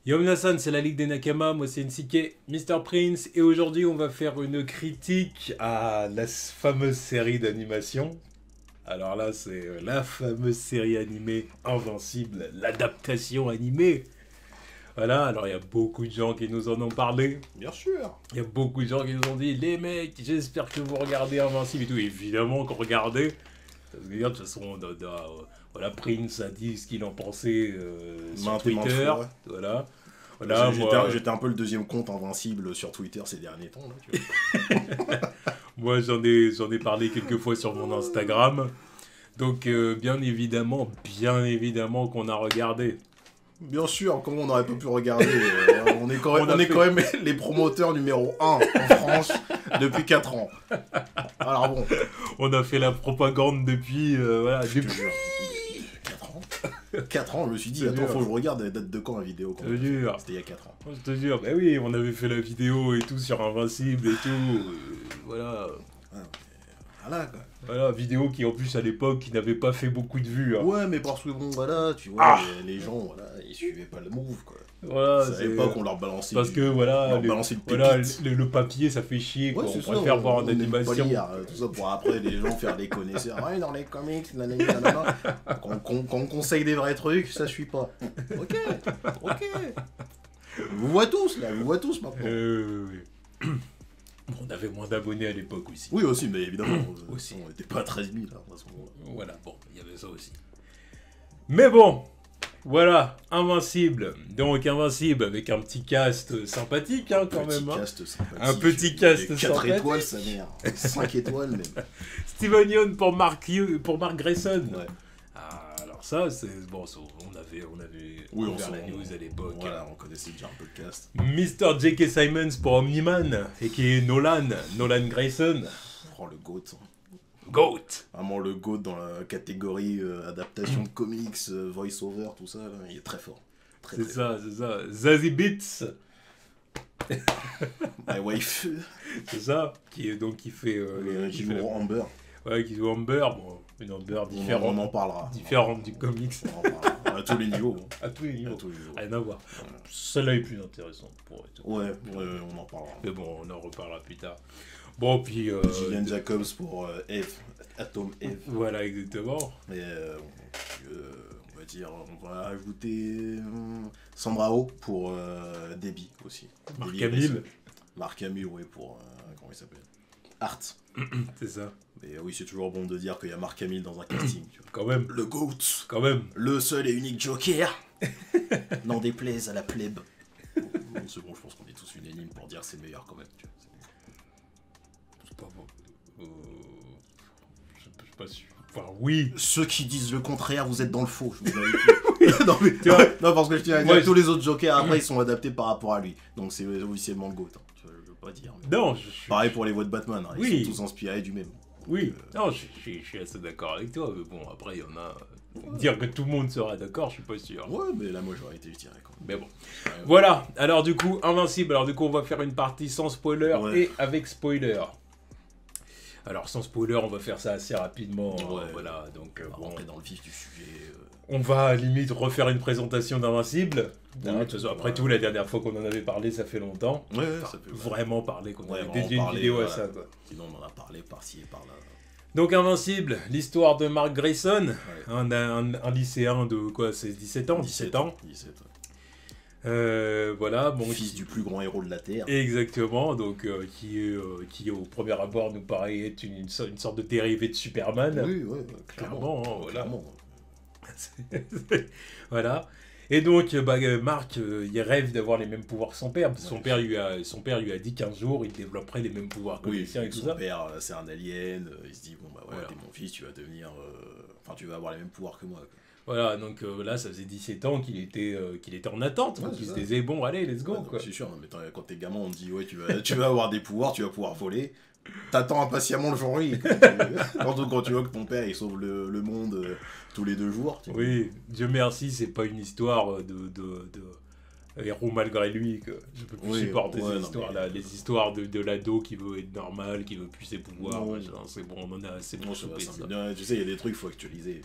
Yo Minasan, c'est la Ligue des Nakama, moi c'est NCK, Mr. Prince, et aujourd'hui on va faire une critique à la fameuse série d'animation. Alors là, c'est la fameuse série animée Invincible, l'adaptation animée. Voilà, alors il y a beaucoup de gens qui nous en ont parlé. Bien sûr. Il y a beaucoup de gens qui nous ont dit, les mecs, j'espère que vous regardez Invincible et tout. Évidemment qu'on regardait. Parce que de toute façon, voilà, Prince a dit ce qu'il en pensait sur Twitter. Voilà. Voilà, j'étais un peu le deuxième compte Invincible sur Twitter ces derniers temps. Là, tu vois. Moi, j'en ai parlé quelques fois sur mon Instagram. Donc, bien évidemment qu'on a regardé. Bien sûr, comment on n'aurait pas pu regarder on est quand même les promoteurs numéro 1 en France depuis 4 ans. Alors bon. On a fait la propagande depuis... voilà, depuis... 4 ans 4 ans, je me suis dit, attends, faut que je regarde la date de quand la vidéo. C'était il y a 4 ans. Je te jure, bah oui, on avait fait la vidéo et tout sur Invincible et tout. Voilà. Voilà, quoi. Voilà, vidéo qui en plus à l'époque qui n'avait pas fait beaucoup de vues. Hein. Ouais, mais parce que bon, voilà, tu vois, les gens, voilà, ils suivaient pas le move, quoi. Voilà, ils savaient pas qu'on leur balançait. Parce que voilà, le papier ça fait chier, quoi. Ouais, On préfère voir en animation. Tout ça pour après les gens faire des connaisseurs. Ouais, dans les comics, nanana. Quand on conseille des vrais trucs, ça suit pas. Ok. Vous voyez tous, là, maintenant. Oui. Bon, on avait moins d'abonnés à l'époque aussi. Oui, aussi, mais évidemment. Aussi. On n'était pas à 13 000 là, à ce moment-là. Voilà, bon, il y avait ça aussi. Mais bon, voilà, Invincible. Donc, Invincible avec un petit cast sympathique, hein, quand même. Un petit cast sympathique. 4 étoiles, sa mère. 5 étoiles, même. Steven Yeun pour Mark Grayson. Ouais. Ah, alors ça, c'est... Bon, on avait ouvert la news à l'époque. Voilà, on connaissait déjà un peu le cast. Mr. J.K. Simmons pour Omni-Man, et qui est Nolan Grayson. Oh, le GOAT. GOAT. Vraiment le GOAT dans la catégorie adaptation de comics, voice-over, tout ça, là, il est très fort. C'est ça. Zazie Beetz. My wife. C'est ça, qui fait Amber. Ouais, qui joue Amber, bon, une Amber différente. On en parlera. Différente du comics. On en parlera. À tous les niveaux. À tous les niveaux. Rien à voir. Celle-là est plus intéressante pour être. Ouais, on en parlera. Mais bon, on en reparlera plus tard. Bon, puis... Gillian Jacobs pour Eve, Atom Eve. Voilà, exactement. Et on va dire, on va ajouter Sandra Oh pour Debbie aussi. Mark Hamill, oui, pour... comment il s'appelle? Art. C'est ça. Mais oui, c'est toujours bon de dire qu'il y a Mark Hamill dans un casting. Tu vois. Quand même. Le GOAT. Quand même. Le seul et unique Joker. N'en déplaise à la plèbe. Bon, c'est bon, je pense qu'on est tous unanimes pour dire que c'est meilleur quand même. Tu vois. C'est pas bon. Je suis pas sûr. Enfin, oui. Ceux qui disent le contraire, vous êtes dans le faux. Je vous avais non, mais, non, parce que je tiens à dire, tous les autres Jokers, après, ils sont adaptés par rapport à lui. Donc c'est officiellement le GOAT. Hein. Je veux pas dire. Mais... Non, pareil pour les voix de Batman. Hein. Ils sont tous inspirés du même. Oui, non, je suis assez d'accord avec toi, mais bon, après, il y en a... Dire que tout le monde sera d'accord, je suis pas sûr. Ouais, mais la majorité, je dirais, quand même. Mais bon. Ouais. Voilà, alors du coup, Invincible, alors du coup, on va faire une partie sans spoiler et avec spoiler. Alors, sans spoiler, on va faire ça assez rapidement. Voilà, donc... on va rentrer dans le vif du sujet. On va, à la limite, refaire une présentation d'Invincible. De toute façon, après tout, la dernière fois qu'on en avait parlé, ça fait longtemps. Ouais, ça fait vraiment parler, qu'on avait dédié une vidéo à ça, quoi. Sinon, on en a parlé par-ci et par-là. Donc Invincible, l'histoire de Mark Grayson, un lycéen de quoi, c'est 17 ans. 17 ans. Voilà, bon, fils du plus grand héros de la Terre. Exactement, donc qui au premier abord nous paraît être une sorte de dérivé de Superman. Oui, clairement. Hein, voilà. Voilà. Et donc, Mark, il rêve d'avoir les mêmes pouvoirs que son père. Parce que son père lui a dit qu'un jour, il développerait les mêmes pouvoirs que les siens et tout ça. Son père, c'est un alien. Il se dit, bon, bah ouais, t'es mon fils, tu vas devenir... Enfin, tu vas avoir les mêmes pouvoirs que moi. Quoi. Voilà, donc là, ça faisait 17 ans qu'il était en attente. Ouais, il se disait, bon, allez, let's go. Quoi. C'est sûr, mais quand t'es gamin, on te dit, ouais, tu vas avoir des pouvoirs, tu vas pouvoir voler. T'attends impatiemment le jour J. Surtout quand tu vois que ton père il sauve le monde tous les 2 jours. Oui, Dieu merci, c'est pas une histoire de héros malgré lui. Que je peux plus supporter ces histoires-là. Les histoires de l'ado qui veut être normal, qui veut plus ses pouvoirs. C'est bon, on en a assez bon soupé. Tu sais, il y a des trucs qu'il faut actualiser.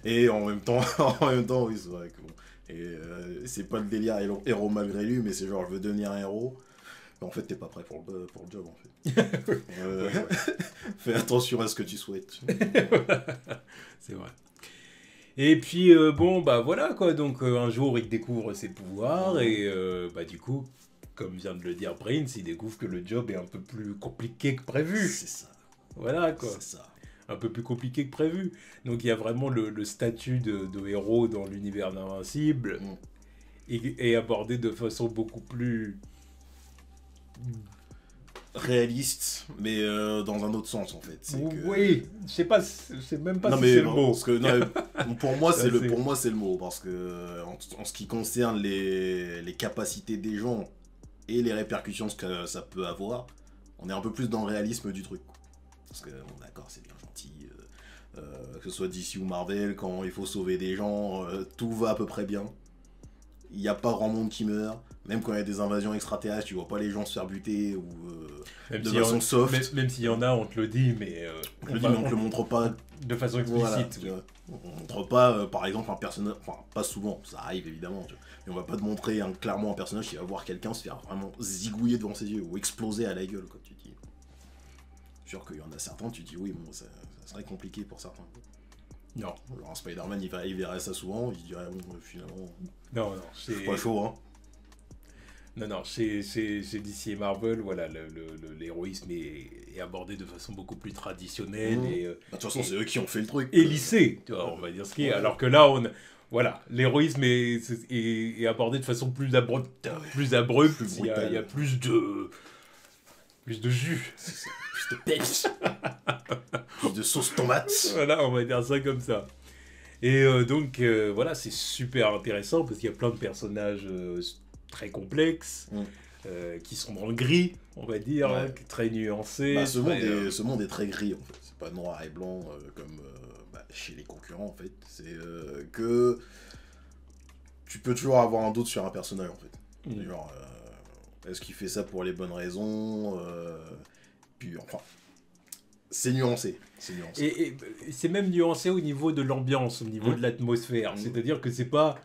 Et en même temps, oui, c'est vrai que bon, Et c'est pas le délire héros malgré lui, mais c'est genre je veux devenir un héros. Mais en fait, t'es pas prêt pour le job, en fait. Fais attention à ce que tu souhaites. C'est vrai. Et puis, bon, bah voilà, quoi. Donc, un jour, il découvre ses pouvoirs et, bah, du coup, comme vient de le dire Prince, il découvre que le job est un peu plus compliqué que prévu. C'est ça. Voilà, quoi. C'est ça. Un peu plus compliqué que prévu. Donc, il y a vraiment le statut de héros dans l'univers d'Invincible et abordé de façon beaucoup plus... réaliste, mais dans un autre sens en fait. Oui, je sais pas, je sais même pas non, si mais c'est le mot. Parce que, pour moi, c'est le mot, parce que en ce qui concerne les capacités des gens et les répercussions que ça peut avoir, on est un peu plus dans le réalisme du truc. Parce que, bon, d'accord, c'est bien gentil, que ce soit DC ou Marvel, quand il faut sauver des gens, tout va à peu près bien. Il n'y a pas grand monde qui meurt. Même quand il y a des invasions extraterrestres, tu vois pas les gens se faire buter ou de façon soft. Même s'il y en a, on te le dit, mais on te le dit, mais on te le montre pas de façon explicite. Voilà, on montre pas, par exemple, un personnage. Enfin, pas souvent, ça arrive évidemment. Mais on va pas te montrer clairement un personnage qui va voir quelqu'un se faire vraiment zigouiller devant ses yeux ou exploser à la gueule, quoi. Tu dis. Sûr qu'il y en a certains, tu dis oui, bon, ça serait compliqué pour certains. Non. Alors, un Spider-Man, il verrait ça souvent, il dirait bon, finalement. Non, c'est pas chaud, hein. Non, chez DC et Marvel, voilà, l'héroïsme est abordé de façon beaucoup plus traditionnelle. Et, de toute façon, c'est eux qui ont fait le truc. Et lissé, tu vois, on va dire ce qui est. Alors que là, voilà, l'héroïsme est abordé de façon plus abrupte. Il y a plus de jus. Plus de pêche. Plus de sauce tomate. Voilà, on va dire ça comme ça. Et donc, voilà, c'est super intéressant parce qu'il y a plein de personnages très complexes, qui sont dans le gris, on va dire, très nuancés. Bah, ce monde est très gris, en fait. C'est pas noir et blanc comme chez les concurrents, en fait. C'est que tu peux toujours avoir un doute sur un personnage, en fait. Genre, est-ce qu'il fait ça pour les bonnes raisons Puis, enfin... C'est nuancé. Et c'est même nuancé au niveau de l'ambiance, au niveau de l'atmosphère. C'est-à-dire que c'est pas...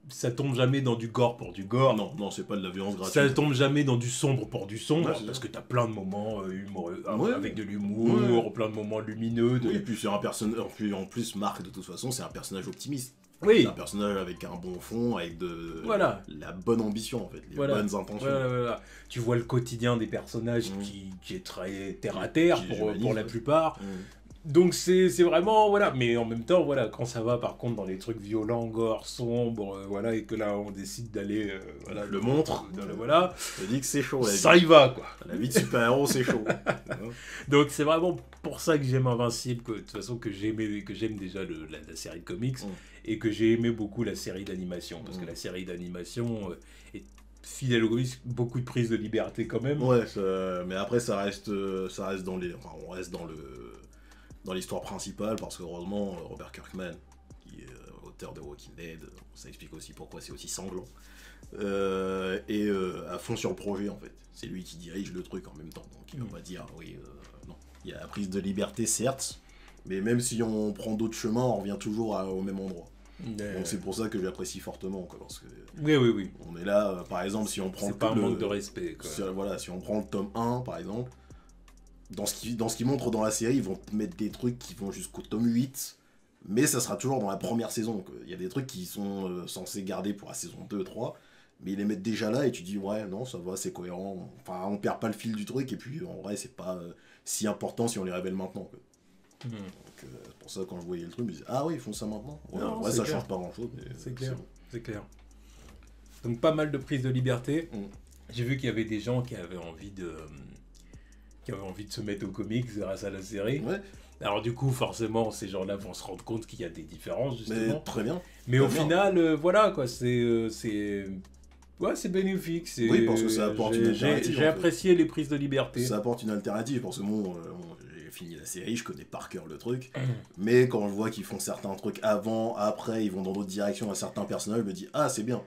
ça tombe jamais dans du gore pour du gore. Non, c'est pas de la violence gratuite. Ça tombe jamais dans du sombre pour du sombre, parce que t'as plein de moments humoreux, avec de l'humour, plein de moments lumineux. Oui, et puis c'est un personnage... En plus, Marc, de toute façon, c'est un personnage optimiste. Oui. C'est un personnage avec un bon fond, avec la bonne ambition, en fait, les bonnes intentions. Voilà. Tu vois le quotidien des personnages qui est très terre-à-terre pour la plupart. Donc c'est vraiment, voilà, mais en même temps, voilà, quand ça va par contre dans les trucs violents, gore, sombres, voilà, et que là on décide d'aller, voilà, le montre, voilà. Je dis que c'est chaud. Ça y va, quoi. La vie de super-héros, c'est chaud. Donc c'est vraiment pour ça que j'aime Invincible, que, de toute façon que j'aime déjà la série de comics, et que j'ai aimé beaucoup la série d'animation, parce que la série d'animation est fidèle au comics, beaucoup de prise de liberté quand même. Ouais, mais après ça reste dans les, enfin on reste dans l'histoire principale, parce que heureusement Robert Kirkman, qui est auteur de Walking Dead, ça explique aussi pourquoi c'est aussi sanglant, est à fond sur le projet, en fait. C'est lui qui dirige le truc en même temps, donc il va pas dire oui, non. Il y a la prise de liberté, certes, mais même si on prend d'autres chemins, on revient toujours au même endroit. Donc c'est pour ça que j'apprécie fortement, quoi, parce que oui. On est là, par exemple, si on prend c'est pas un manque de respect, quoi. Si on prend le tome 1, par exemple, dans ce qu'ils montrent dans la série, ils vont te mettre des trucs qui vont jusqu'au tome 8, mais ça sera toujours dans la première saison. Il y a des trucs qui sont censés garder pour la saison 2, 3, mais ils les mettent déjà là et tu dis ouais, non, ça va, c'est cohérent. Enfin, on perd pas le fil du truc et puis en vrai, c'est pas si important si on les révèle maintenant, quoi. Donc c'est pour ça quand je voyais le truc, je me disais ah oui, ils font ça maintenant. Ouais, non, ça change pas grand chose. C'est clair. Donc pas mal de prise de liberté. J'ai vu qu'il y avait des gens qui avaient envie de se mettre au comics grâce à la série. Ouais. Alors du coup, forcément, ces gens-là vont se rendre compte qu'il y a des différences, justement. Mais très bien. Mais au final, voilà, quoi, c'est bénéfique. Oui, parce que ça apporte une alternative. J'ai apprécié les prises de liberté. Ça apporte une alternative, parce que j'ai fini la série, je connais par cœur le truc, mais quand je vois qu'ils font certains trucs avant, après, ils vont dans d'autres directions à certains personnages, je me dis ah, c'est bien.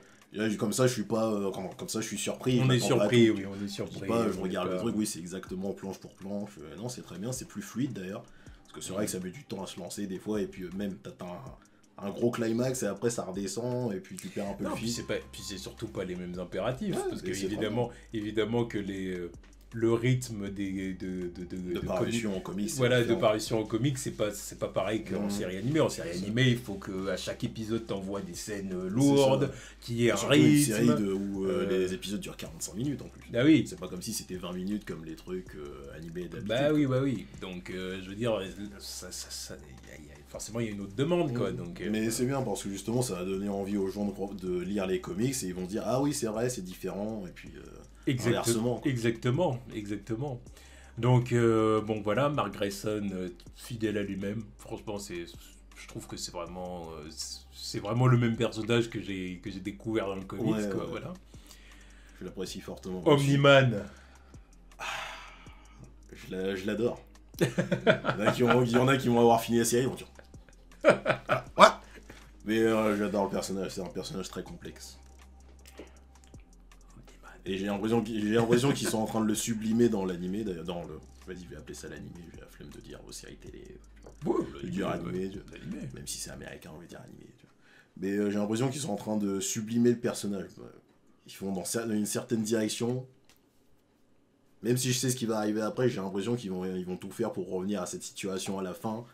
Comme ça, je suis pas, comme ça, je suis surpris. On est surpris. Je regarde le truc, oui, c'est exactement planche pour planche. Non, c'est très bien, c'est plus fluide d'ailleurs. Parce que c'est vrai que ça met du temps à se lancer des fois, et puis même, t'as un gros climax et après ça redescend et puis tu perds un peu non, le puis fil. puis c'est surtout pas les mêmes impératifs, Ouais, parce que c'est évidemment que le rythme de parution en comics. Voilà, de parution en comics, c'est pas pareil qu'en série animée. En série animée, il faut que à chaque épisode t'envoies des scènes lourdes, qui est un rythme. Une série où les épisodes durent 45 minutes en plus. Ah oui. C'est pas comme si c'était 20 minutes comme les trucs animés d'habitude. Bah oui. Donc je veux dire, forcément il y a une autre demande quoi. Donc, mais c'est bien parce que justement ça va donner envie aux gens de lire les comics et ils vont dire ah oui c'est vrai, c'est différent et puis inversement. Exactement. Donc bon voilà, Mark Grayson fidèle à lui-même. Franchement je trouve que c'est vraiment le même personnage que j'ai découvert dans le comics quoi. Voilà. Je l'apprécie fortement. Omni-Man. Je l'adore. Il y en a qui vont avoir fini la série, ils vont dire. Ouais. Mais j'adore le personnage, c'est un personnage très complexe. Et j'ai l'impression qu'ils sont en train de le sublimer dans l'animé, d'ailleurs vas-y, je vais appeler ça l'animé, j'ai la flemme de dire aux séries télé. Je vais dire animé, même si c'est américain, on va dire animé. Mais j'ai l'impression qu'ils sont en train de sublimer le personnage. Ils vont dans une certaine direction. Même si je sais ce qui va arriver après, j'ai l'impression qu'ils vont tout faire pour revenir à cette situation à la fin,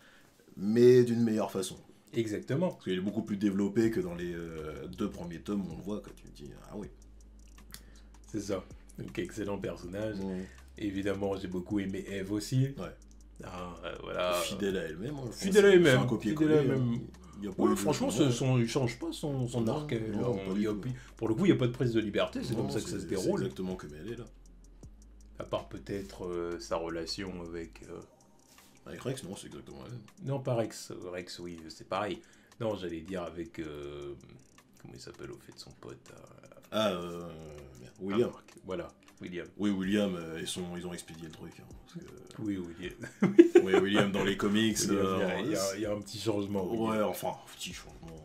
mais d'une meilleure façon. Exactement. Parce qu'il est beaucoup plus développé que dans les 2 premiers tomes où on le voit, quand tu te dis ah oui. C'est ça. Donc excellent personnage. Évidemment, j'ai beaucoup aimé Eve aussi. Ouais. Voilà. Fidèle à elle-même. Fidèle à elle-même. C'est un copier-coller. Oui, franchement, il change pas son arc. Pour le coup, il n'y a pas de prise de liberté, c'est comme ça que ça se déroule. C'est exactement comme elle est là. À part peut-être sa relation avec... Avec Rex, non, c'est exactement elle. Non, pas Rex. Rex, oui, c'est pareil. Non, j'allais dire avec... comment il s'appelle au fait de son pote William. Voilà, William. Oui, William, ils ont expédié le truc. Hein, parce que... Oui, William. Oui, William dans les comics. Il y a un petit changement. Ouais, enfin, un petit changement.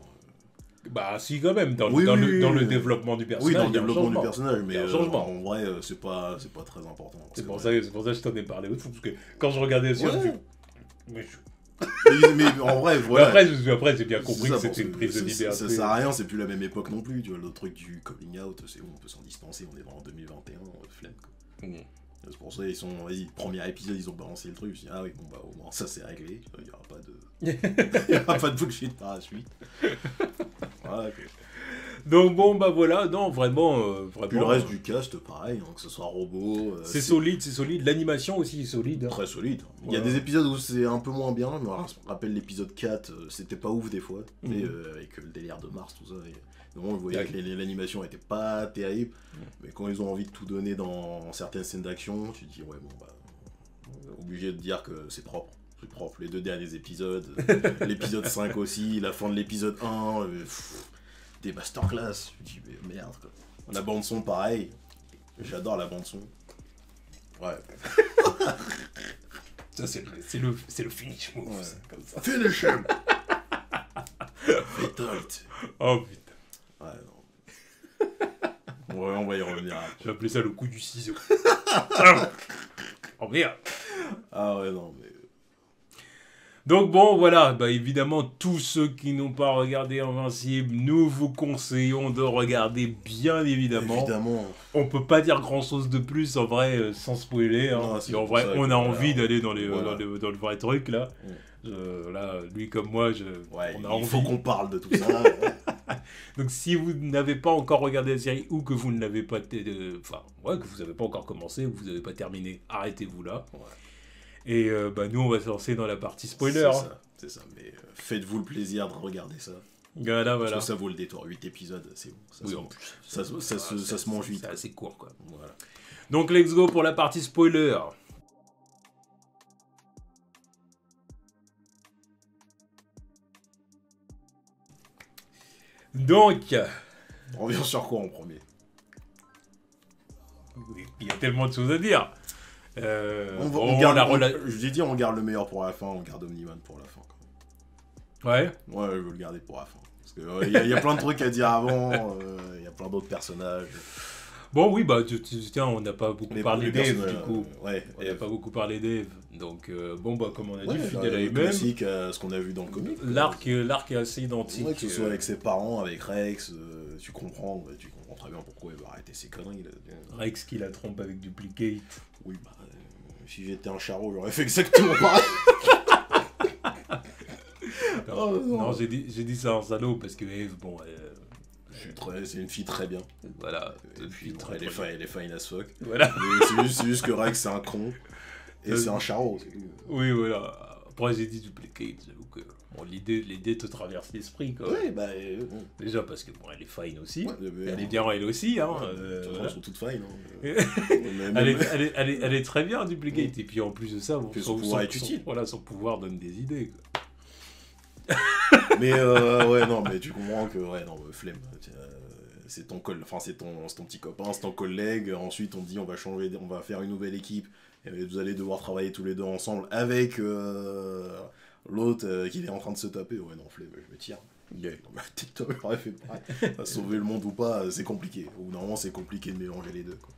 Bah, si, quand même, dans le développement du personnage. Oui, dans le développement du personnage, mais en vrai, c'est pas très important. C'est pour ça que je t'en ai parlé aussi, parce que quand je regardais sur mais en vrai, voilà. Après, j'ai bien compris que c'était une prise de liberté. Ça sert à rien, c'est plus la même époque non plus. Tu vois, le truc du coming out, c'est où on peut s'en dispenser, on est dans 2021, flemme quoi. C'est pour ça, premier épisode, ils ont balancé le truc. Je me suis dit, ah oui, bon bah au moins ça c'est réglé. Il n'y aura pas de bullshit par la suite. Voilà, okay. Donc bon bah voilà, non vraiment. Puis le reste du cast, pareil, hein, que ce soit robot. C'est solide. L'animation aussi est solide. Très solide. Il y a des épisodes où c'est un peu moins bien. Je me rappelle l'épisode 4, c'était pas ouf des fois. Avec le délire de Mars, tout ça. On voyait que l'animation était pas terrible. Mais quand ils ont envie de tout donner dans certaines scènes d'action, tu te dis, ouais, bon bah. Obligé de dire que c'est propre. C'est propre. Les 2 derniers épisodes, l'épisode 5 aussi, la fin de l'épisode 1. Des masterclass, je me dis mais merde quoi. La bande son pareil, j'adore la bande son. Ouais. Ça c'est le finish move, ouais. Comme ça. Finish him. Fatality. Oh putain. Ouais non. Ouais, on va y revenir. Je vais appeler ça le coup du ciseau. Oh merde. Ah ouais non mais. Donc bon, voilà, bah évidemment, tous ceux qui n'ont pas regardé Invincible, nous vous conseillons de regarder, bien évidemment. On peut pas dire grand-chose de plus, en vrai, sans spoiler. Hein, non, en vrai, on a envie d'aller dans le vrai truc, là. Là, lui comme moi, on a envie. Il faut qu'on parle de tout ça. Donc si vous n'avez pas encore regardé la série, ou que vous ne l'avez pas... que vous n'avez pas encore commencé, ou que vous n'avez pas terminé, arrêtez-vous là. Ouais. Et nous, on va se lancer dans la partie spoiler. C'est ça. Mais faites-vous le plaisir de regarder ça. Voilà. Parce que ça vaut le détour. 8 épisodes, c'est bon. En plus. Ça se mange vite. C'est assez court, quoi. Voilà. Donc, let's go pour la partie spoiler. Donc... On revient sur quoi en premier? Il y a tellement de choses à dire. Je t'ai dit, on garde le meilleur pour la fin, on garde Omni-Man pour la fin. Quand même. Ouais. Ouais, je veux le garder pour la fin. Parce qu'il y a plein de trucs à dire avant, il y a plein d'autres personnages. Bon, oui, bah, tiens, on n'a pas beaucoup parlé d'Eve, du coup. Ouais. On n'a pas beaucoup parlé d'Eve. Donc, bon, bah, comme on a dit, Ouais, fidèle à lui-même. Classique à ce qu'on a vu dans le comic. L'arc est assez identique. Ouais, que ce soit avec ses parents, avec Rex, tu comprends très bien pourquoi il va arrêter ses conneries. Là. Rex qui la trompe avec Duplicate. Oui, bah, si j'étais un charreau, j'aurais fait exactement pareil. Non, j'ai dit ça en salaud parce que Eve, bon, c'est une fille très bien. Voilà. Elle est fine as fuck. Voilà. C'est juste que Rex c'est un con. Et c'est un charreau. Oui, voilà. Après, j'ai dit Duplicate, j'avoue que bon, l'idée te traverse l'esprit, quoi. Ouais, bah. Bon. Déjà parce que bon, elle est fine aussi. Ouais, elle est bien, elle aussi, hein. Elles sont toutes fine. Hein. elle est très bien, Duplicate. Et puis en plus de ça, bon, son pouvoir est utile. Voilà, son pouvoir donne des idées, quoi. Mais ouais, non, mais tu comprends que, ouais, non, flemme. C'est ton petit copain, c'est ton collègue. Ensuite, on dit on va faire une nouvelle équipe. Et vous allez devoir travailler tous les deux ensemble avec l'autre qui est en train de se taper. Ouais, non, flemme, je me tire. Yeah. Non, mais toi, j'aurais fait pareil. Sauver le monde ou pas, c'est compliqué. Ou normalement, c'est compliqué de mélanger les deux, quoi.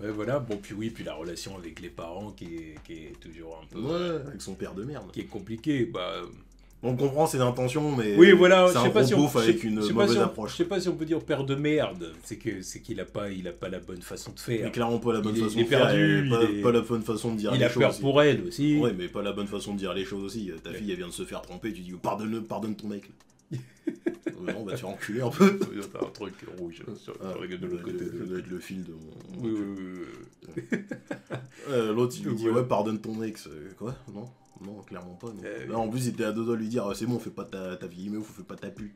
Ouais, voilà. Bon, puis la relation avec les parents qui est toujours un peu. Ouais, avec son père de merde. Qui est compliqué. Bah. On comprend ses intentions, mais oui, voilà, c'est un gros beauf avec une mauvaise approche. Je sais pas si on peut dire père de merde, c'est qu'il a pas la bonne façon de faire. Mais clairement pas la bonne façon de faire, pas la bonne façon de dire les choses. Il a peur pour elle aussi. Ouais, mais pas la bonne façon de dire les choses aussi. Ta fille, elle vient de se faire tromper, tu dis pardonne ton mec. Non, bah tu vas enculer un peu. T'as un truc rouge sur de l'autre côté. Ça doit être le fil de mon... Oui. L'autre, il lui dit ouais, pardonne ton ex. Quoi ? Non, clairement pas. Non. Là, en plus, il était à deux doigts de lui dire c'est bon, fais pas ta vieille meuf, fais pas ta pute.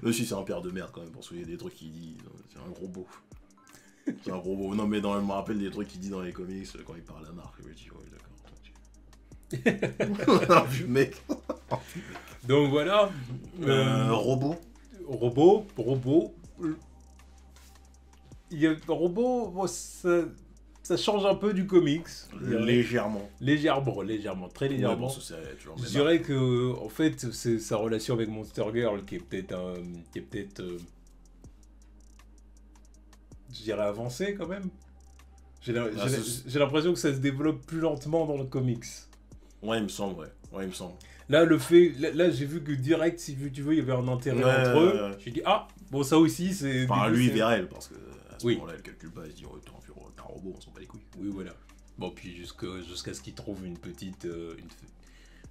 Mais si, c'est un père de merde quand même, pour se souvenir des trucs qu'il dit. C'est un gros beau. C'est un gros beau. Non, mais je me rappelle des trucs qu'il dit dans les comics quand il parle à Marc. Je me dis ouais, d'accord. Un vieux mec. Donc voilà. Robot. Il y a robot, bon, ça change un peu du comics. Légèrement. Légèrement, très légèrement. Ouais, bon, je dirais que, en fait, c'est sa relation avec Monster Girl qui est peut-être, je dirais, avancée quand même. J'ai l'impression que ça se développe plus lentement dans le comics. Ouais, il me semble. Là, là, j'ai vu que direct, si tu veux, il y avait un intérêt entre eux. J'ai dit, ah, bon, ça aussi, c'est... Enfin, lui, vers elle, parce que à ce moment-là, elle calcule pas, elle se dit, oh, t'es un robot, on s'en bat les couilles. Oui, voilà. Bon, puis jusqu'à ce qu'il trouve une petite...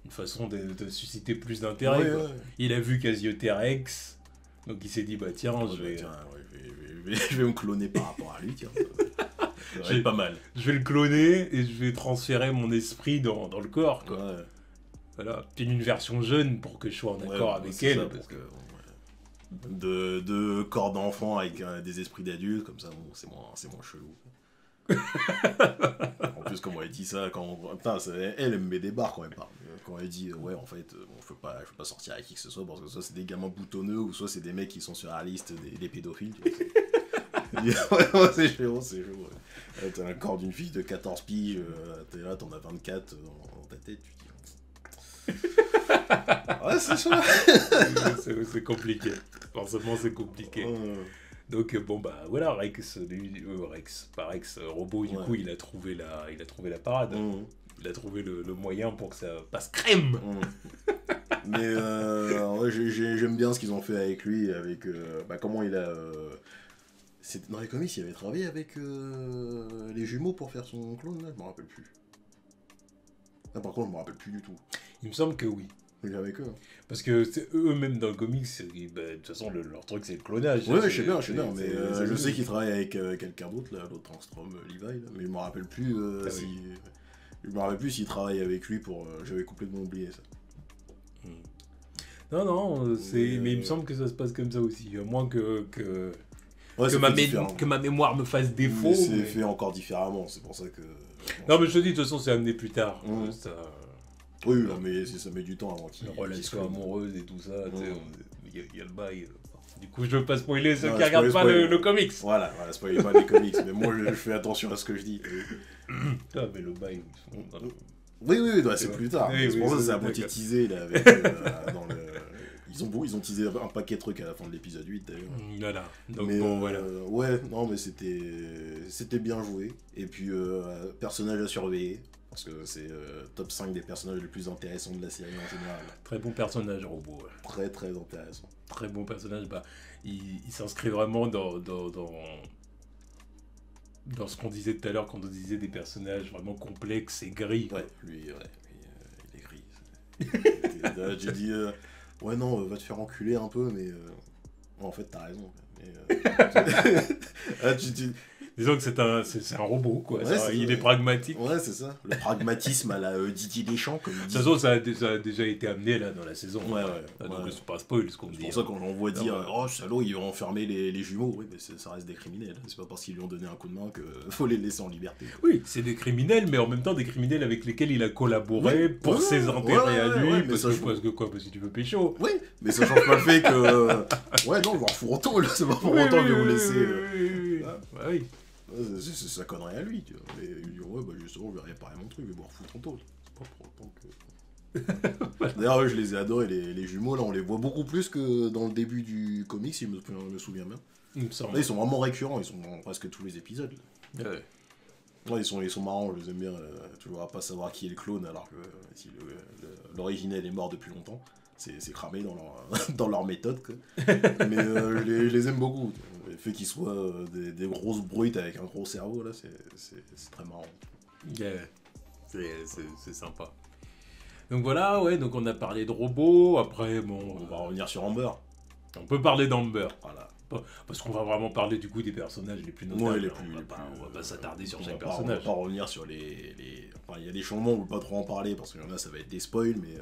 une façon de susciter plus d'intérêt. Ouais. Il a vu Casio-T-Rex, donc il s'est dit, bah tiens, je vais me cloner par rapport à lui, tiens. C'est pas mal. Je vais le cloner et je vais transférer mon esprit dans le corps, quoi. Ouais. Voilà, puis une version jeune pour que je sois en accord avec elle. Ça, parce que... de corps d'enfant avec des esprits d'adultes, comme ça, bon, c'est moins chelou. En plus, quand elle dit ça, elle me met des barres quand elle parle. Quand elle dit, ouais, en fait, je peux pas sortir avec qui que ce soit, parce que soit c'est des gamins boutonneux, ou soit c'est des mecs qui sont sur la liste des pédophiles. Ouais, c'est chaud. Ouais. T'as un corps d'une fille de 14 piges, t'es là, t'en as 24 dans ta tête, tu dis... Ouais, c'est chaud. C'est compliqué. Forcément, c'est compliqué. Donc, bon, bah, voilà, Rex, Robot, du coup, il a trouvé la parade. Il a trouvé le moyen pour que ça passe crème. Mais ouais, j'aime bien ce qu'ils ont fait avec lui, avec comment il a... Dans les comics, il avait travaillé avec les jumeaux pour faire son clone, là, je me rappelle plus. Là, par contre, je me rappelle plus du tout. Il me semble que oui. Il est avec eux. Parce que eux-mêmes dans le comics, de toute façon, leur truc, c'est le clonage. Ouais, je sais bien, mais je sais qu'ils travaillent avec quelqu'un d'autre, là, l'autre Angstrom, Levi, là, mais je me rappelle plus si... Oui. Je me rappelle plus s'il travaille avec lui pour... J'avais complètement oublié ça. Non, mais il me semble que ça se passe comme ça aussi. À moins que ma mémoire me fasse défaut. Mais c'est fait encore différemment, c'est pour ça que... Non, mais je te dis, de toute façon, c'est amené plus tard. Oui, non, mais ça met du temps avant qu'il... Une relation amoureuse et tout ça, il y a le bail. Du coup, je veux pas spoiler ceux qui regardent pas le comics. Voilà, spoiler pas les comics, mais moi, je fais attention à ce que je dis. Ah, mais le bail... Oui, c'est plus tard. C'est pour ça que c'est à moitié teasé, là, avec... Ils ont teasé un paquet de trucs à la fin de l'épisode 8 d'ailleurs. Voilà. Donc mais, bon, voilà. Ouais, non, mais c'était bien joué. Et puis, personnage à surveiller. Parce que c'est top 5 des personnages les plus intéressants de la série en général. Très bon personnage, Robot. Ouais. Très, très intéressant. Très bon personnage. Bah, il s'inscrit vraiment dans ce qu'on disait tout à l'heure quand on disait des personnages vraiment complexes et gris. Ouais, lui, il est gris. J'ai dit, ouais, non, va te faire enculer un peu, mais en fait, t'as raison. Disons que c'est un robot, quoi. Ouais, Il est pragmatique. Ouais, c'est ça. Le pragmatisme à la Didier Deschamps, comme il dit. De toute façon, ça a déjà été amené là dans la saison. Ouais. Donc c'est pas spoil ce qu'on dit. C'est pour ça qu'on voit dire oh, salaud, ils vont enfermer les jumeaux. Oui, mais ça reste des criminels. C'est pas parce qu'ils lui ont donné un coup de main qu'il faut les laisser en liberté. Oui, c'est des criminels, mais en même temps des criminels avec lesquels il a collaboré pour ses intérêts à lui. Parce que tu veux pécho. Oui, mais ça change pas le fait que. Ouais, non, je vais en foutre autant. C'est pas pour autant que je vais vous laisser. Oui. C'est sa connerie à lui, tu vois. Mais il dit, ouais, bah justement, je vais réparer mon truc, je vais boire foutre en taux. C'est pas pour autant que. D'ailleurs, je les ai adorés, les jumeaux, là, on les voit beaucoup plus que dans le début du comics, si je me souviens bien. Là, ils sont vraiment récurrents, ils sont dans presque tous les épisodes. Là. Ouais, ils sont marrants, je les aime bien. Toujours à pas savoir qui est le clone, alors que si l'originel est mort depuis longtemps. C'est cramé dans leur méthode, quoi. Mais je les aime beaucoup. Le fait qu'ils soient des grosses brutes avec un gros cerveau, là, c'est très marrant. Yeah. C'est sympa. Donc voilà, ouais, donc on a parlé de robots, après, bon... On va revenir sur Amber. On peut parler d'Amber. Voilà. Parce qu'on va vraiment parler du coup des personnages les plus notables. Ouais, on va pas s'attarder sur chaque personnage. On va pas revenir sur les... Enfin, il y a des changements, on ne peut pas trop en parler, parce que là, ça va être des spoils, mais...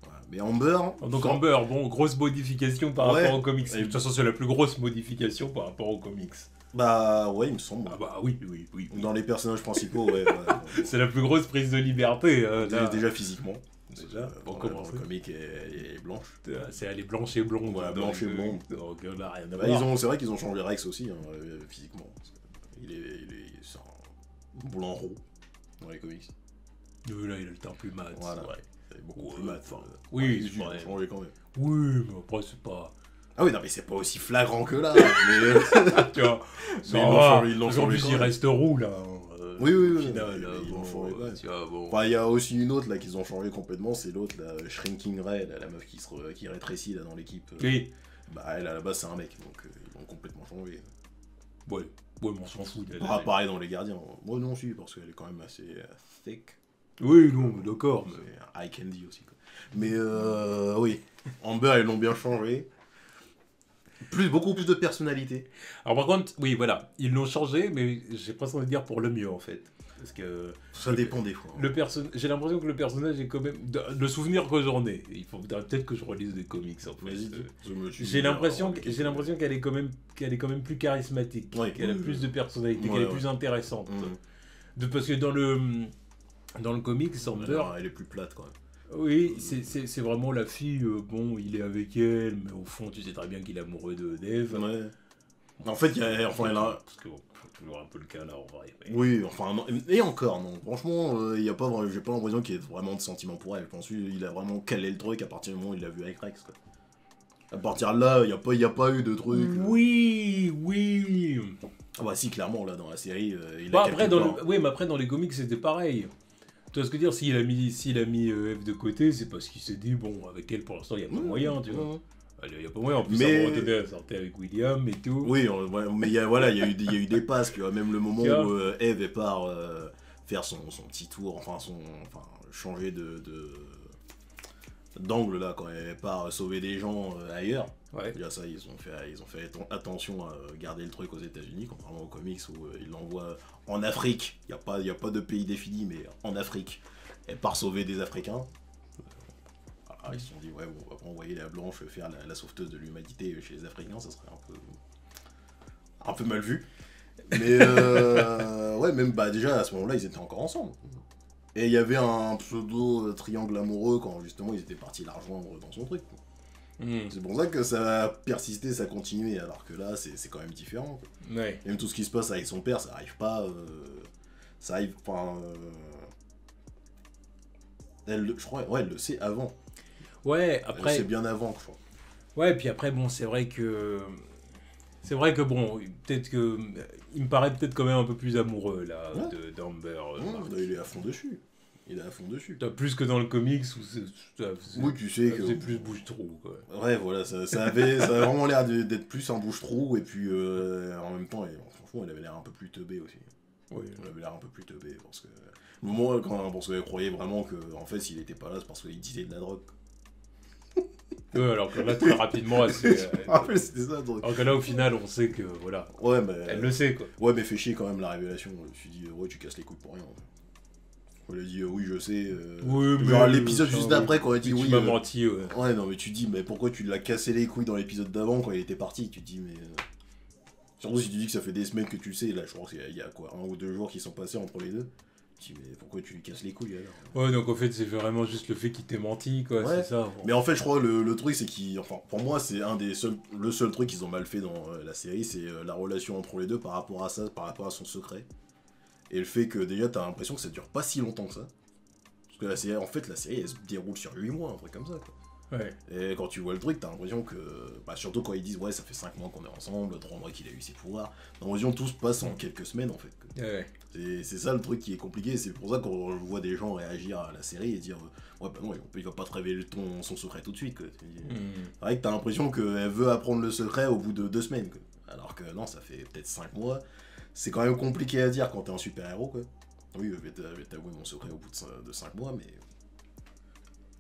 Voilà. Mais Amber... Donc Amber, bon, grosse modification par rapport aux comics. De toute façon, c'est la plus grosse modification par rapport aux comics. Bah ouais, il me semble. Ah bah oui. Dans les personnages principaux, ouais. C'est la plus grosse prise de liberté. Déjà physiquement. Déjà, dans le comic, elle est blanche. Elle est blanche et blonde. Voilà, blanche et blonde. Donc on n'a rien à voir. C'est vrai qu'ils ont changé Rex aussi, physiquement. C'est un blanc roux dans les comics. Là, il a le teint plus mat. Voilà. C'est beaucoup plus mat. Oui, ils ont changé quand même. Oui, mais après, c'est pas... Ah oui, non, mais c'est pas aussi flagrant que là. Mais... tu vois, ils l'ont changé. Il reste roux, là. Oui. Final, ils l'ont changé, ouais. Bon. Enfin, il y a aussi une autre, là, qu'ils ont changé complètement. C'est l'autre, la Shrinking Ray, la meuf qui rétrécit, là, dans l'équipe. Oui. Bah, elle, à la base, c'est un mec, donc ils l'ont complètement changé. Ouais, mais on s'en fout. Pareil dans les gardiens. Moi, non, si, parce qu'elle est quand même assez thick. Oui, non, d'accord. C'est eye candy aussi, quoi. Mais, oui. Amber, ils l'ont bien changé. Beaucoup plus de personnalité. Alors par contre, oui, voilà, ils l'ont changé, mais j'ai presque envie de dire pour le mieux en fait. Parce que ça dépend des fois. J'ai l'impression que le personnage est quand même... Le souvenir que j'en ai, il faudrait peut-être que je relise des comics en fait. J'ai l'impression qu'elle est quand même plus charismatique, qu'elle a plus de personnalité, qu'elle est plus intéressante. Parce que dans le comics, Amber... Elle est plus plate quand même. Oui, c'est vraiment la fille, bon, il est avec elle, mais au fond, tu sais très bien qu'il est amoureux de Dave. Ouais. En fait, elle a... Parce que c'est toujours un peu le cas là, en vrai. Mais... Oui, enfin, et encore, non. Franchement, j'ai pas l'impression qu'il y ait vraiment de sentiments pour elle. Je pense qu'il a vraiment calé le truc à partir du moment où il l'a vu avec Rex, quoi. À partir de là, il y a pas eu de truc. Oui. Ah bah si, clairement, là, dans la série, il a après, mais après, dans les comics, c'était pareil. Tu vois ce que je veux dire, s'il a mis Eve de côté, c'est parce qu'il s'est dit, bon, avec elle, pour l'instant, il n'y a pas moyen, tu vois. Il n'y a pas moyen, en plus, elle sortait avec William et tout. Oui, mais il y a eu des passes, tu vois, même le moment où Eve part faire son petit tour, changer d'angle, là, quand elle part sauver des gens ailleurs. Ouais. Déjà ça, ils ont fait attention à garder le truc aux États-Unis, contrairement aux comics où ils l'envoient en Afrique. Il y a pas de pays défini, mais en Afrique, elle part sauver des Africains. Voilà, ils se sont dit ouais, bon, on va pas envoyer la blanche faire la sauveteuse de l'humanité chez les Africains, ça serait un peu mal vu. Mais ouais, même déjà à ce moment-là, ils étaient encore ensemble. Et il y avait un pseudo triangle amoureux quand justement ils étaient partis la rejoindre dans son truc. C'est pour ça que ça a persisté, ça a continué, alors que là c'est quand même différent. Ouais. Même tout ce qui se passe avec son père, ça arrive pas. Ça arrive. Je crois, ouais, elle le sait avant. Ouais, après. C'est bien avant, je crois. Ouais, puis après, bon, c'est vrai que... C'est vrai que, bon, peut-être que... Il me paraît peut-être quand même un peu plus amoureux, là, d'Amber. Il est à fond dessus. Il est à fond dessus. Plus que dans le comics où oui, tu sais que... c'est plus bouche-trou, quoi. Ouais, voilà, ça avait vraiment l'air d'être plus un bouche-trou, et puis en même temps, franchement, il avait l'air un peu plus teubé aussi. Oui. Il avait l'air un peu plus teubé, parce que... Moi, parce que je croyais vraiment que, en fait, s'il était pas là, c'est parce qu'il disait de la drogue. Ouais, alors que là, très rapidement, c'était ça, donc. Alors que là, au final, on sait que, voilà. Ouais, mais... Elle le sait, quoi. Ouais, mais fait chier quand même la révélation. Je me suis dit, ouais, tu casses les couilles pour rien. On a dit, oui, je sais. Oui, genre, l'épisode juste d'après, quand on a dit, oui. Tu m'as menti, ouais. Ouais, non, mais tu dis, mais pourquoi tu l'as cassé les couilles dans l'épisode d'avant quand il était parti? Tu te dis, mais. Surtout si tu dis que ça fait des semaines que tu le sais, là, je crois qu'il y a quoi, 1 ou 2 jours qui sont passés entre les deux. Tu dis, mais pourquoi tu lui casses les couilles alors? Ouais, donc en fait, c'est vraiment juste le fait qu'il t'ait menti, quoi, ouais. C'est ça. Bon. Mais en fait, je crois que le truc, c'est qu'il. Enfin, pour moi, c'est le seul truc qu'ils ont mal fait dans la série, c'est la relation entre les deux par rapport à ça, par rapport à son secret. Et le fait que déjà, t'as l'impression que ça dure pas si longtemps que ça. Parce que la série, en fait, la série, elle se déroule sur 8 mois, un truc comme ça, quoi. Ouais. Et quand tu vois le truc, t'as l'impression que... Bah, surtout quand ils disent, ouais, ça fait 5 mois qu'on est ensemble, 3 mois qu'il a eu ses pouvoirs. T'as l'impression que tout se passe en quelques semaines, en fait. Ouais. C'est ça le truc qui est compliqué, c'est pour ça qu'on voit des gens réagir à la série et dire, ouais, bah non, il va pas te révéler son secret tout de suite, quoi. C'est vrai que t'as l'impression qu'elle veut apprendre le secret au bout de 2 semaines, quoi. Alors que non, ça fait peut-être 5 mois. C'est quand même compliqué à dire quand t'es un super-héros, quoi. Oui, je vais t'avouer mon secret au bout de 5 mois, mais...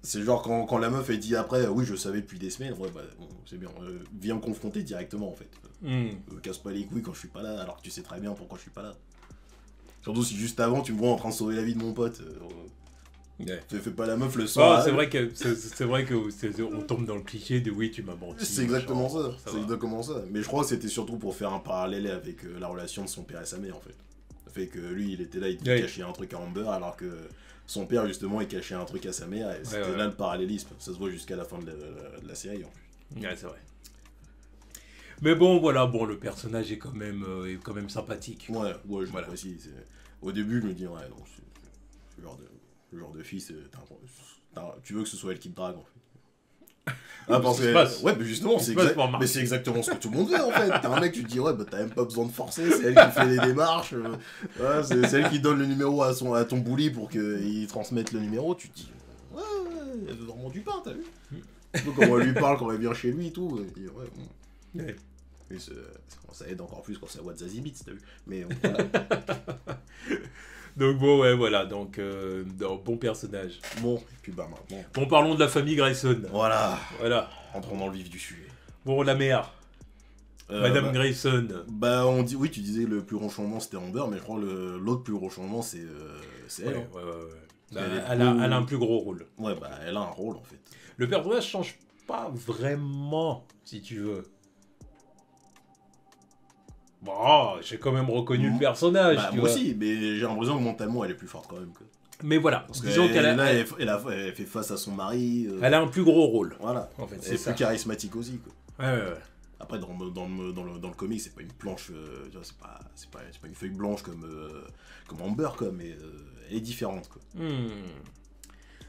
C'est genre quand la meuf elle dit après, oui, je savais depuis des semaines, ouais, bah, bon, c'est bien, viens me confronter directement, en fait. Casse pas les couilles quand je suis pas là, alors que tu sais très bien pourquoi je suis pas là. Surtout si juste avant, tu me vois en train de sauver la vie de mon pote. Fais pas la meuf le soir. C'est vrai que on tombe dans le cliché de oui, tu m'as menti. C'est exactement ça. C'est exactement ça. Mais je crois que c'était surtout pour faire un parallèle avec la relation de son père et sa mère, en fait. Le fait que lui, il était là, il cachait un truc à Amber, alors que son père, justement, il cachait un truc à sa mère, et c'était là le parallélisme. Ça se voit jusqu'à la fin de la série, en plus. Ouais, c'est vrai. Mais bon, voilà, le personnage est quand même sympathique. Ouais, je l'apprécie. Au début, je me dis, ouais, non, le genre de fille, tu veux que ce soit elle qui te drague, en fait. Ah, parce que... Ouais, mais justement, c'est exactement ce que tout le monde veut, en fait. T'as un mec, tu te dis, ouais, bah t'as même pas besoin de forcer, c'est elle qui fait les démarches. Ouais, c'est elle qui donne le numéro à ton bully pour qu'il transmette le numéro. Tu te dis, ouais, elle veut vraiment du pain, t'as vu? Surtout quand elle lui parle, quand elle vient chez lui et tout. Elle dit, ouais. Et ça aide encore plus quand c'est What Zazie Beats, t'as vu? Mais voilà. Donc bon, ouais, voilà, donc bon personnage. Bon, et puis bah maintenant... Bon, parlons de la famille Grayson. Voilà. Entrons dans le vif du sujet. Bon, la mère. Madame Grayson. Bah, oui, tu disais le plus gros changement c'était Amber, mais je crois l'autre plus gros changement c'est elle. Ouais. Elle a un plus gros rôle. Ouais, bah, elle a un rôle en fait. Le personnage change pas vraiment, si tu veux. Bon, j'ai quand même reconnu le personnage. Bah, moi aussi, mais j'ai l'impression que mentalement elle est plus forte quand même. Mais voilà, disons elle fait face à son mari. Elle a un plus gros rôle. Voilà, en fait, c'est plus charismatique aussi, quoi. Ouais. Après, dans le comic, c'est pas une planche, c'est pas une feuille blanche comme Amber, quoi, mais elle est différente, quoi. Elle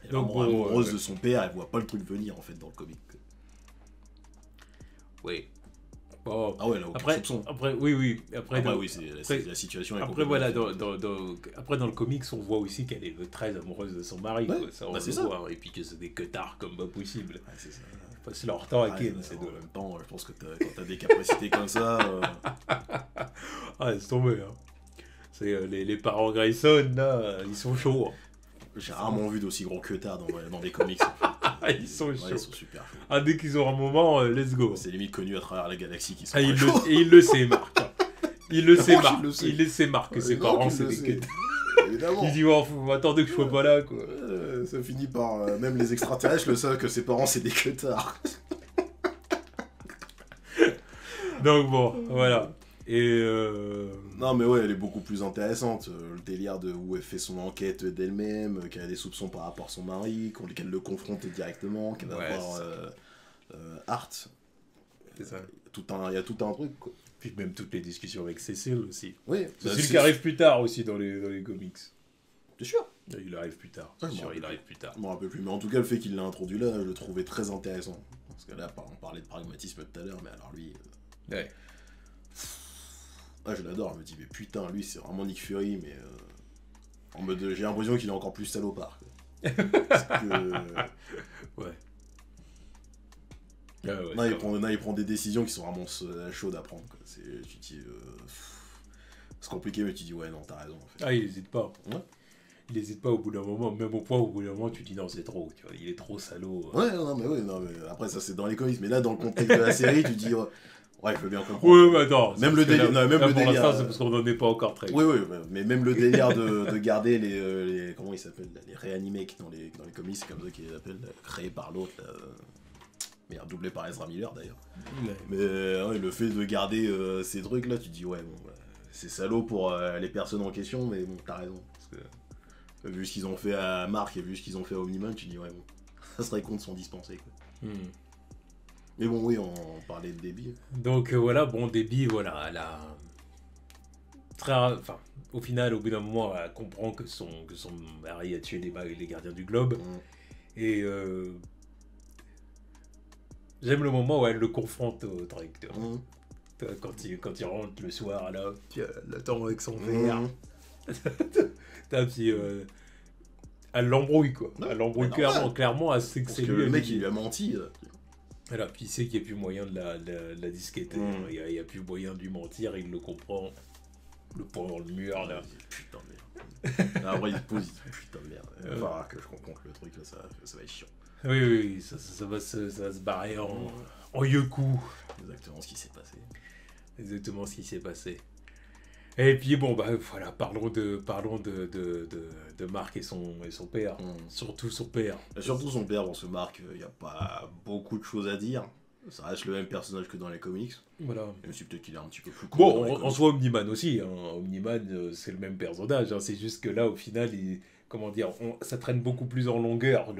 est vraiment amoureuse de son père, elle voit pas le truc venir, en fait, dans le comic. Oui. Oh. Ah ouais, là, aucun soupçon. Après, oui. Après, la situation est après, voilà, après, dans le comics, on voit aussi qu'elle est très amoureuse de son mari. Ouais. Quoi. Ça, on le voit. Et puis que c'est des queutards comme pas possible. Ouais, c'est ça. Ils passent leur temps à Ken, ces deux. En même temps, je pense que quand t'as des capacités comme ça... Ah, c'est tombé, hein. C'est, les parents Grayson, là, ils sont chauds. Hein. J'ai rarement vu d'aussi gros queutards dans les comics. En fait. Ils sont chauds. Ils sont super chauds. Ah, dès qu'ils auront un moment, let's go. C'est limite connu à travers la galaxie qu'ils sont et chauds. il le sait, Marc. Il le sait, Marc, que ses parents, c'est des queutards. Évidemment. Il dit, oh, attendez que je sois pas là, quoi. Ça finit par... même les extraterrestres le savent que ses parents, c'est des queutards. Donc bon, voilà. Et Non mais ouais, elle est beaucoup plus intéressante. Le délire de où elle fait son enquête d'elle-même, qu'elle a des soupçons par rapport à son mari, qu'elle le confronte directement, qu'elle va voir Art. C'est ça. Il y a tout un truc, quoi. Puis même toutes les discussions avec Cécile aussi. Oui. Cécile qui arrive plus tard aussi dans les comics. T'es sûr? Il arrive plus tard. Ouais, il arrive plus tard. Je m'en rappelle plus. Mais en tout cas, le fait qu'il l'a introduit là, je le trouvais très intéressant. Parce que là, on parlait de pragmatisme tout à l'heure, mais alors lui... Ouais. Ah, je l'adore, je me dis, mais putain, lui, c'est vraiment Nick Fury, mais... En mode, j'ai l'impression qu'il est encore plus salopard. Parce que... Ouais. Il prend des décisions qui sont vraiment chaudes à prendre. Quoi. Tu te dis... c'est compliqué, mais tu dis, ouais, non, t'as raison. En fait. Ah, il hésite pas. Ouais. Il hésite pas au bout d'un moment, même au point où au bout d'un moment, tu dis, non, c'est trop, tu vois, il est trop salaud. Ouais, non, mais après, ça, c'est dans les comics. Mais là, dans le contexte de la série, tu te dis... Ouais, je peux bien comprendre. Oui, mais attends. Même le délire. Là, même le pour délire. l'instant, c'est parce qu'on n'en est pas encore très. Oui, mais même le délire de garder les comment ils s'appellent, les réanimés dans les comics, c'est comme ça qu'ils les appellent, créés par l'autre, merde, doublé par Ezra Miller d'ailleurs. Ouais. Mais ouais, le fait de garder ces trucs là, tu te dis ouais, bon, c'est salaud pour les personnes en question, mais bon, t'as raison. Parce que vu ce qu'ils ont fait à Mark et vu ce qu'ils ont fait à Omniman, tu te dis ouais, bon, ça serait con de s'en dispenser quoi. Mais bon, oui, on parlait de Debbie. Donc voilà, bon, Debbie, voilà, elle a... Enfin, au final, au bout d'un moment, elle comprend que son mari a tué les gardiens du globe. Et j'aime le moment où elle le confronte au truc. Quand il rentre le soir, là, puis elle l'attend avec son verre. Puis elle l'embrouille, quoi. Elle l'embrouille clairement, elle sait que c'est lui. Le mec, il lui a menti. Voilà, puis il sait qu'il n'y a plus moyen de la disqueter, il n'y a plus moyen de lui mentir, il le comprend. Le point dans le mur, là. Putain de merde. Après, il se pose, putain de merde. Il va falloir que je rencontre le truc, là, ça va être chiant. Oui, ça va se barrer en yoku. Exactement ce qui s'est passé. Exactement ce qui s'est passé. Et puis bon, bah voilà, parlons de Mark et son père. Surtout son père. Et surtout son père, bon, ce Mark, il n'y a pas beaucoup de choses à dire. Ça reste le même personnage que dans les comics. Voilà. Même si peut-être qu'il est un petit peu plus cool. Bon, en soi, Omniman aussi. Hein. Omniman, c'est le même personnage. Hein. C'est juste que là, au final, ça traîne beaucoup plus en longueur.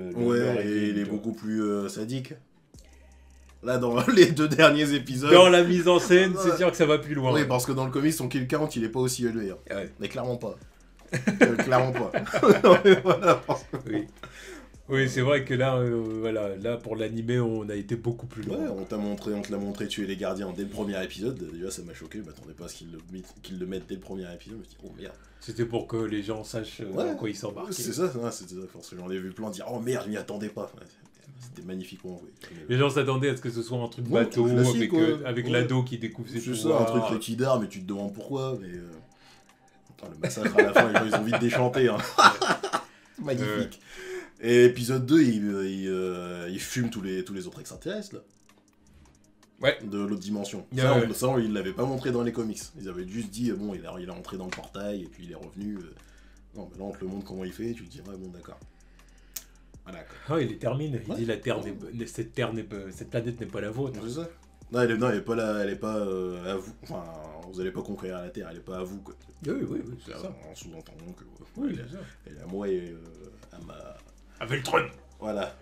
Et il est beaucoup plus sadique. Là, dans les 2 derniers épisodes... Dans la mise en scène, c'est sûr que ça va plus loin. Oui, parce que dans le comics, son kill count, il est pas aussi élevé. Hein. Ouais. Mais clairement pas. Clairement pas. Voilà, parce que... Oui, c'est vrai que là, là pour l'animé, on a été beaucoup plus loin. Ouais, on te l'a montré tuer les gardiens dès le premier épisode. Déjà, ça m'a choqué. Je m'attendais pas à ce qu'ils le mettent dès le premier épisode. Je me suis dit, oh merde. C'était pour que les gens sachent dans quoi ils s'embarquent. C'est ça, c'était ça. Parce que j'en ai vu plein dire, oh merde, je m'y attendais pas. C'était magnifiquement joué. Les gens s'attendaient à ce que ce soit un truc bateau, avec l'ado qui découvre ses pouvoirs. C'est ça, un truc liquidaire, mais tu te demandes pourquoi. Mais le massacre à la fin, les gens, ils ont vite déchanté. Hein. Magnifique. Et épisode 2, il fume tous les autres extraterrestres, là. Ouais. De l'autre dimension. Ça, ils l'avaient pas montré dans les comics. Ils avaient juste dit, bon, il est rentré dans le portail, et puis il est revenu. Non, mais là, on te le montre comment il fait, et tu te dis, ouais, bon, d'accord. Voilà, quoi. Ah, il les termine. Il dit, cette planète n'est pas la vôtre. C'est ça. Non, elle est pas à vous. Enfin, vous allez pas conquérir la Terre, elle est pas à vous, quoi. Oui, c'est ça. En sous-entendant que... Oui, elle est à moi et à ma... À Veltron. Voilà.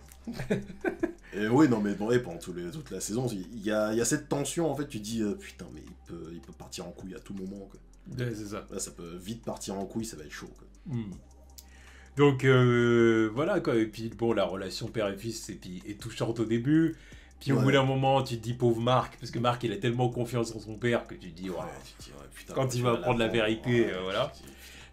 Et oui, non, mais bon, pendant toute la saison, il y a cette tension, en fait, tu te dis, putain, mais il peut partir en couille à tout moment, quoi. Ouais, c'est ça. Là, ça peut vite partir en couille, ça va être chaud, quoi. Donc, voilà, quoi. Et puis, bon, la relation père et fils est touchante au début. Puis au bout d'un moment, tu te dis pauvre Marc, parce que Marc, il a tellement confiance en son père que tu te dis, putain, quand il va apprendre la vérité, voilà.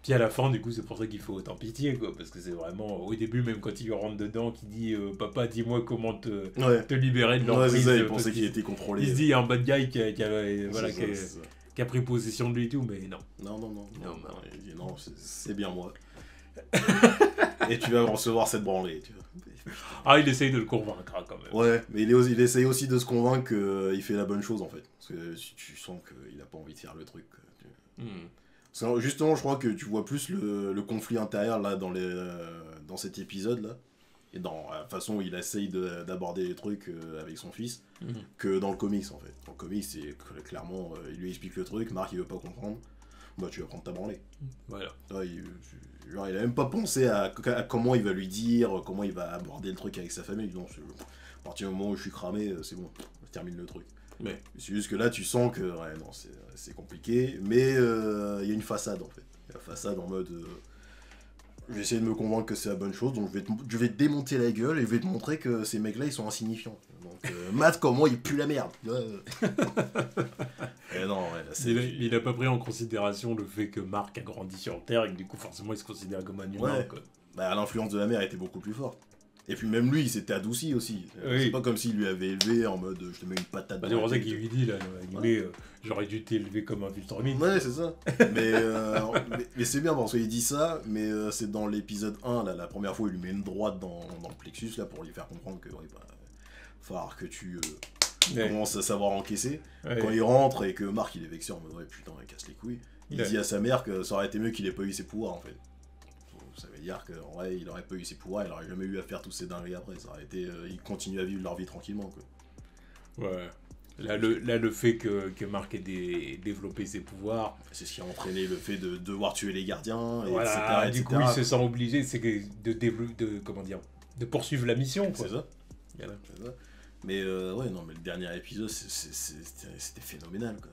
Puis à la fin, du coup, c'est pour ça qu'il faut autant pitié, quoi, parce que c'est vraiment, au début, même quand il rentre dedans, qui dit, papa, dis-moi comment te libérer de l'emprise. Ouais, c'est ça, il pensait qu'il était contrôlé. Il se dit, il y a un bad guy qui a pris possession de lui et tout, mais non. Non. Il dit, non, c'est bien moi. Et tu vas recevoir cette branlée, tu vois. Ah, il essaye de le convaincre, quand même. Ouais, mais il essaye aussi de se convaincre qu'il fait la bonne chose, en fait. Parce que tu sens qu'il a pas envie de faire le truc. Justement, je crois que tu vois plus le conflit intérieur, là, dans cet épisode-là, et dans la façon où il essaye d'aborder les trucs avec son fils, que dans le comics, en fait. Dans le comics, c'est clairement, il lui explique le truc, Marc, il veut pas comprendre. Bah, tu vas prendre ta branlée. Voilà. Ouais, il a même pas pensé à comment il va lui dire, comment il va aborder le truc avec sa famille. Non, à partir du moment où je suis cramé, c'est bon, je termine le truc. Mais c'est juste que là, tu sens que non, c'est compliqué, mais il y a une façade en fait. Il y a une façade en mode je vais essayer de me convaincre que c'est la bonne chose, donc je vais te démonter la gueule et je vais te montrer que ces mecs-là, ils sont insignifiants. Donc, Matt, comment il pue la merde. Et non, ouais, là, il a pas pris en considération le fait que Mark a grandi sur Terre et que du coup, forcément, il se considère comme un humain. Ouais. Quoi. Bah, l'influence de la mère était beaucoup plus forte. Et puis même lui, il s'était adouci aussi. Oui. C'est pas comme s'il lui avait élevé en mode je te mets une patate Bah, dans c'est pour la ça tête. qu'il lui dit, là, animé, j'aurais dû t'élever comme un Viltrumite. Ouais, c'est ça. mais c'est bien parce qu'il dit ça, mais c'est dans l'épisode 1, là, la première fois, il lui met une droite dans le plexus là, pour lui faire comprendre que ouais, bah, falloir que tu commences à savoir encaisser. Ouais. Quand il rentre et que Marc il est vexé en mode ouais, putain, il casse les couilles, il Ouais. dit à sa mère que ça aurait été mieux qu'il ait pas eu ses pouvoirs en fait. Ça veut dire qu'en vrai, il aurait pas eu ses pouvoirs, il aurait jamais eu à faire tous ces dingueries après. Ça aurait été, ils continuent à vivre leur vie tranquillement quoi. Ouais. Là, le fait que Mark ait développé ses pouvoirs. C'est ce qui a entraîné le fait de devoir tuer les gardiens, et Voilà, etc. du coup, il se sent obligé de poursuivre la mission. Quoi. C'est ça. Voilà. C'est ça. Mais ouais, non, mais le dernier épisode, c'était phénoménal quoi.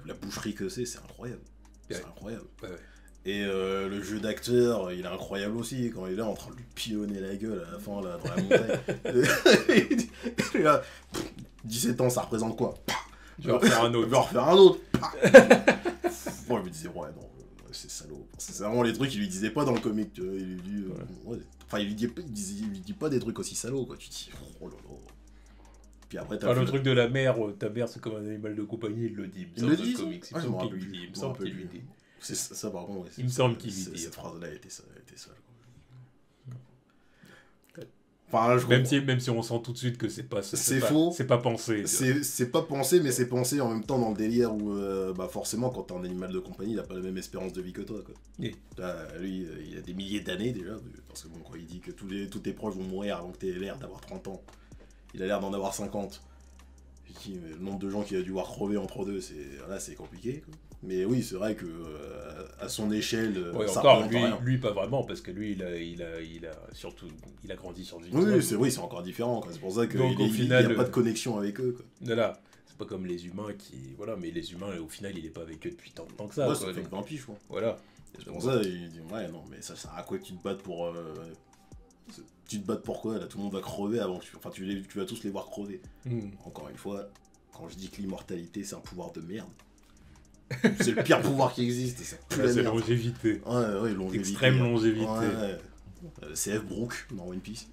La boucherie que c'est incroyable. Ouais. C'est incroyable. Ouais. Et le jeu d'acteur, il est incroyable aussi, quand il est là en train de lui pilonner la gueule à la fin, là, dans la montagne. Il est là, 17 ans, ça représente quoi? Je vais en refaire un autre. Je vais en refaire un autre. Moi, je me disais, ouais, non, c'est salaud. C'est vraiment les trucs qu'il lui disait pas dans le comic, tu vois. Il lui dit, ouais. Enfin, il lui dit pas des trucs aussi salauds, quoi. Tu te dis, oh là là. Puis après, le truc de la mère, ta mère c'est comme un animal de compagnie, il le dit. Il le dit, comics. Il me semble qu'il lui dit. C'est ça, par contre. Ouais, il me semble qu'il lui dit. Cette phrase-là était sale. Enfin, même si on sent tout de suite que c'est faux. C'est pas pensé. C'est pas pensé, mais c'est pensé en même temps dans le délire où, forcément, quand t'es un animal de compagnie, il a pas la même espérance de vie que toi, quoi. Oui. Lui, il a des milliers d'années déjà, parce que bon, quand il dit que tous tes proches vont mourir avant que t'aies l'air d'avoir 30 ans, il a l'air d'en avoir 50. Je dis, le nombre de gens qu'il a dû voir crever entre deux, c'est compliqué, quoi. Mais oui, c'est vrai que à son échelle, ouais, ça encore rien. lui pas vraiment parce que lui il a grandi sur du oui, c'est encore différent quoi. C'est pour ça qu'il n'y a pas de connexion avec eux quoi. Voilà, c'est pas comme les humains mais les humains au final il est pas avec eux depuis tant de temps que ça. Ouais, ça fait 20 piges quoi. Voilà. C'est pour ça il dit ouais non mais ça sert à quoi que tu te battes pour tu te battes pour quoi là, tout le monde va crever avant que tu vas tous les voir crever. Encore une fois, quand je dis que l'immortalité c'est un pouvoir de merde. C'est le pire pouvoir qui existe. C'est longévité. Ouais, longévité. Extrême longévité. Ouais. CF Brook dans One Piece.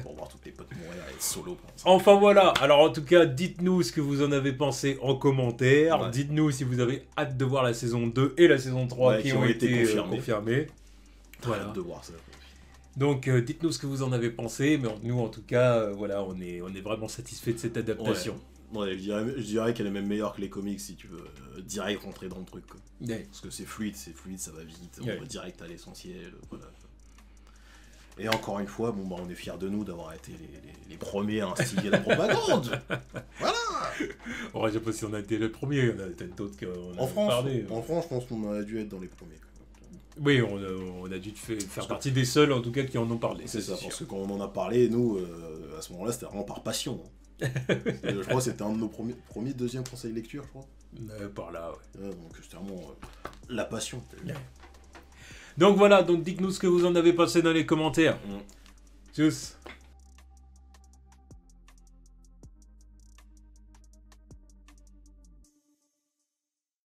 Pour voir tous tes potes mourir et être solo. Enfin voilà, alors en tout cas, dites-nous ce que vous en avez pensé en commentaire. Ouais. Dites-nous si vous avez hâte de voir la saison 2 et la saison 3 qui ont été confirmées. Voilà. Hâte de voir ça. Donc dites-nous ce que vous en avez pensé, mais nous en tout cas, voilà, on est vraiment satisfait de cette adaptation. Ouais, je dirais qu'elle est même meilleure que les comics si tu veux direct rentrer dans le truc. Quoi. Ouais. Parce que c'est fluide, ça va vite, on va direct à l'essentiel. Voilà. Et encore une fois, on est fiers de nous d'avoir été les premiers à instiller la propagande. Voilà. Je sais pas si on a été les premiers, il y en a peut-être d'autres qui en France, parlé. En France, je pense qu'on a dû être dans les premiers. Oui, on a dû faire partie des seuls en tout cas qui en ont parlé. C'est ça, parce que quand on en a parlé, nous, à ce moment-là, c'était vraiment par passion. Je crois que c'était un de nos premiers, deuxième conseil lecture, je crois. Par là, ouais. Donc c'était vraiment la passion. Donc voilà, dites-nous ce que vous en avez pensé dans les commentaires. Tchuss.